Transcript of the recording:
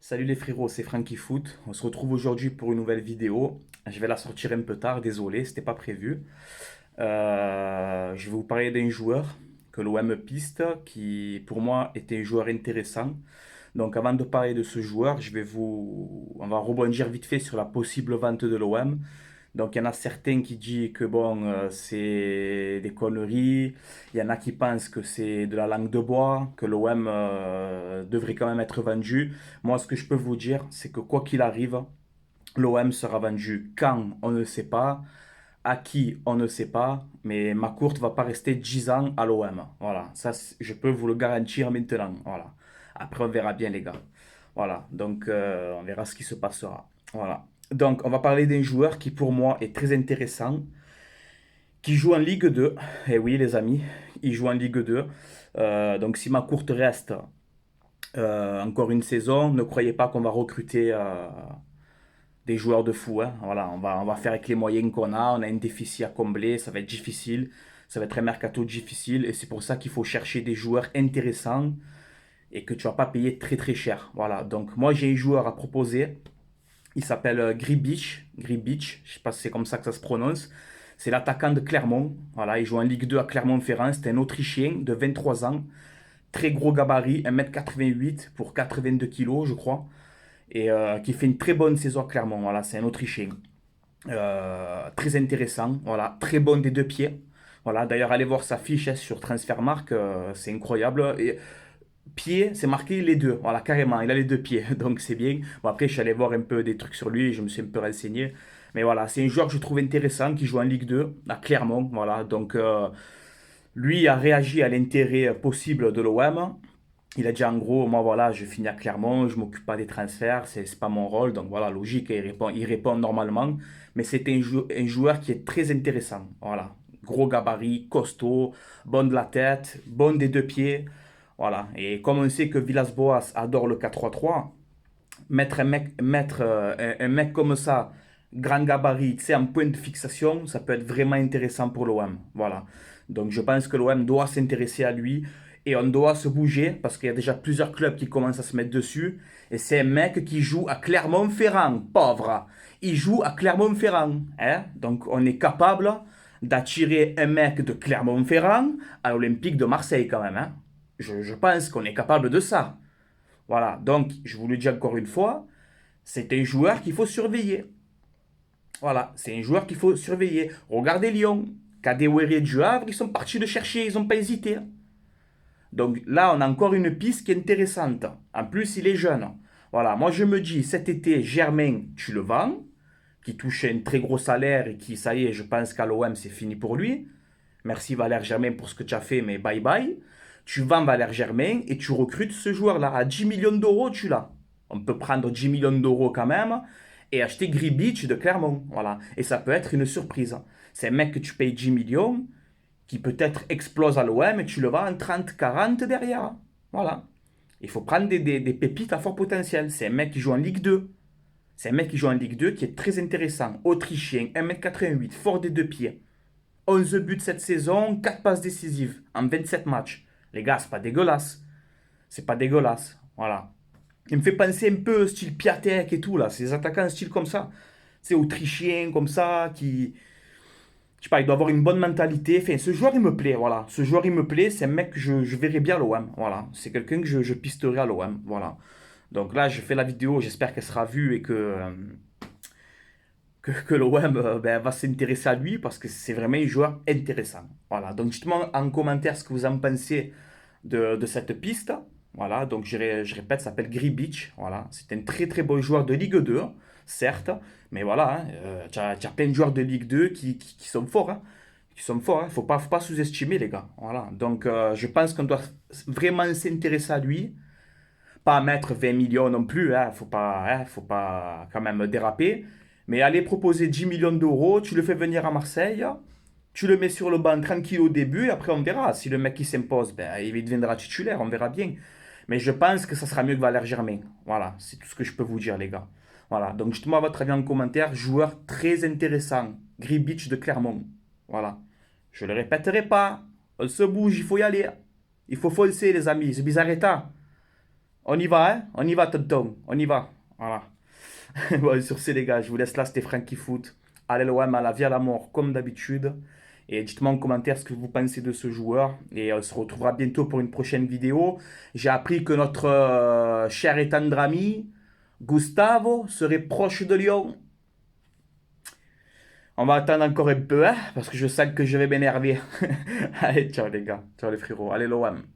Salut les frérots, c'est Frankie Foot. On se retrouve aujourd'hui pour une nouvelle vidéo. Je vais la sortir un peu tard, désolé, c'était pas prévu. Je vais vous parler d'un joueur que l'OM piste, qui pour moi était un joueur intéressant. Donc avant de parler de ce joueur, on va rebondir vite fait sur la possible vente de l'OM. Donc il y en a certains qui disent que bon, c'est des conneries. Il y en a qui pensent que c'est de la langue de bois, que l'OM devrait quand même être vendu. Moi, ce que je peux vous dire, c'est que quoi qu'il arrive, l'OM sera vendu quand on ne sait pas, à qui on ne sait pas, mais McCourt va pas rester 10 ans à l'OM. Voilà, ça je peux vous le garantir maintenant. Voilà. Après, on verra bien les gars. Voilà, donc on verra ce qui se passera. Voilà. Donc, on va parler d'un joueur qui pour moi est très intéressant, qui joue en Ligue 2. Eh oui, les amis, il joue en Ligue 2. Donc, si McCourt reste encore une saison, ne croyez pas qu'on va recruter des joueurs de fou. Hein. Voilà, on va faire avec les moyens qu'on a. On a un déficit à combler. Ça va être difficile. Ça va être un mercato difficile. Et c'est pour ça qu'il faut chercher des joueurs intéressants et que tu vas pas payer très très cher. Voilà. Donc moi j'ai un joueur à proposer. Il s'appelle Gribic. Gribic. Je sais pas si c'est comme ça que ça se prononce. C'est l'attaquant de Clermont. Voilà, il joue en Ligue 2 à Clermont-Ferrand. C'est un Autrichien de 23 ans. Très gros gabarit, 1,88 m pour 82 kilos, je crois et qui fait une très bonne saison à Clermont. Voilà, c'est un Autrichien. Très intéressant, voilà, très bon des deux pieds. Voilà, d'ailleurs, allez voir sa fiche hein, sur Transfermarkt, c'est incroyable. Et pied, c'est marqué les deux, voilà, carrément, il a les deux pieds, donc c'est bien. Bon, après, je suis allé voir un peu des trucs sur lui, je me suis un peu renseigné. Mais voilà, c'est un joueur que je trouve intéressant qui joue en Ligue 2 à Clermont. Voilà, donc lui a réagi à l'intérêt possible de l'OM. Il a dit en gros, moi voilà, je finis à Clermont, je m'occupe pas des transferts, c'est pas mon rôle, donc voilà, logique, il répond normalement, mais c'est un joueur qui est très intéressant, voilà, gros gabarit, costaud, bon de la tête, bon des deux pieds, voilà, et comme on sait que Villas-Boas adore le 4-3-3, mettre un mec comme ça, grand gabarit, tu sais, en point de fixation, ça peut être vraiment intéressant pour l'OM. Voilà. Donc je pense que l'OM doit s'intéresser à lui et on doit se bouger parce qu'il y a déjà plusieurs clubs qui commencent à se mettre dessus. Et c'est un mec qui joue à Clermont-Ferrand, pauvre. Il joue à Clermont-Ferrand. Hein? Donc on est capable d'attirer un mec de Clermont-Ferrand à l'Olympique de Marseille quand même. Hein? Je pense qu'on est capable de ça. Voilà, donc je vous le dis encore une fois, c'est un joueur qu'il faut surveiller. Voilà, c'est un joueur qu'il faut surveiller. Regardez Lyon, Kadewere et Du Havre, ils sont partis le chercher, ils n'ont pas hésité. Donc là, on a encore une piste qui est intéressante. En plus, il est jeune. Voilà, moi je me dis, cet été, Germain, tu le vends, qui touche un très gros salaire et qui, ça y est, je pense qu'à l'OM, c'est fini pour lui. Merci Valère Germain pour ce que tu as fait, mais bye bye. Tu vends Valère Germain et tu recrutes ce joueur-là. À 10 millions d'euros, tu l'as. On peut prendre 10 millions d'euros quand même et acheter Gribic de Clermont. Voilà. Et ça peut être une surprise. C'est un mec que tu payes 10 millions, qui peut-être explose à l'OM et tu le vends en 30, 40 derrière. Voilà. Il faut prendre des pépites à fort potentiel. C'est un mec qui joue en Ligue 2. C'est un mec qui joue en Ligue 2 qui est très intéressant. Autrichien, 1,88 m, fort des deux pieds. 11 buts cette saison, 4 passes décisives en 27 matchs. Les gars, c'est pas dégueulasse. C'est pas dégueulasse. Voilà. Il me fait penser un peu style Piatek et tout, là. C'est des attaquants style comme ça. C'est autrichien, comme ça, qui. Je sais pas, il doit avoir une bonne mentalité. Enfin, ce joueur, il me plaît, voilà. Ce joueur, il me plaît. C'est un mec que je verrais bien à l'OM. Voilà. C'est quelqu'un que je pisterai à l'OM. Voilà. Donc là, je fais la vidéo. J'espère qu'elle sera vue et que l'OM ben, va s'intéresser à lui parce que c'est vraiment un joueur intéressant. Voilà, donc dites-moi en commentaire ce que vous en pensez de cette piste. Voilà, donc je répète, ça s'appelle Gribic. Voilà, c'est un très très bon joueur de Ligue 2, certes, mais voilà, hein, tu as plein de joueurs de Ligue 2 qui sont forts. Hein, qui sont forts, hein. Faut pas sous-estimer les gars. Voilà, donc je pense qu'on doit vraiment s'intéresser à lui. Pas mettre 20 millions non plus, faut pas quand même déraper. Mais aller proposer 10 millions d'euros, tu le fais venir à Marseille, tu le mets sur le banc tranquille au début, et après on verra. Si le mec qui s'impose, ben, il deviendra titulaire, on verra bien. Mais je pense que ça sera mieux que Valère Germain. Voilà, c'est tout ce que je peux vous dire, les gars. Voilà, donc dites-moi votre avis en commentaire. Joueur très intéressant, Gribic de Clermont. Voilà, je le répéterai pas. On se bouge, il faut y aller. Il faut foncer, les amis. C'est Bizarreta. On y va, hein? On y va, tonton. On y va. Voilà. Bon, sur ces, les gars, je vous laisse là. C'était Frankie Foot. Allez, l'OM à la vie à la mort, comme d'habitude. Et dites-moi en commentaire ce que vous pensez de ce joueur. Et on se retrouvera bientôt pour une prochaine vidéo. J'ai appris que notre cher et tendre ami, Gustavo, serait proche de Lyon. On va attendre encore un peu, hein, parce que je sens que je vais m'énerver. Allez, ciao les gars. Ciao les frérots. Allez, l'OM.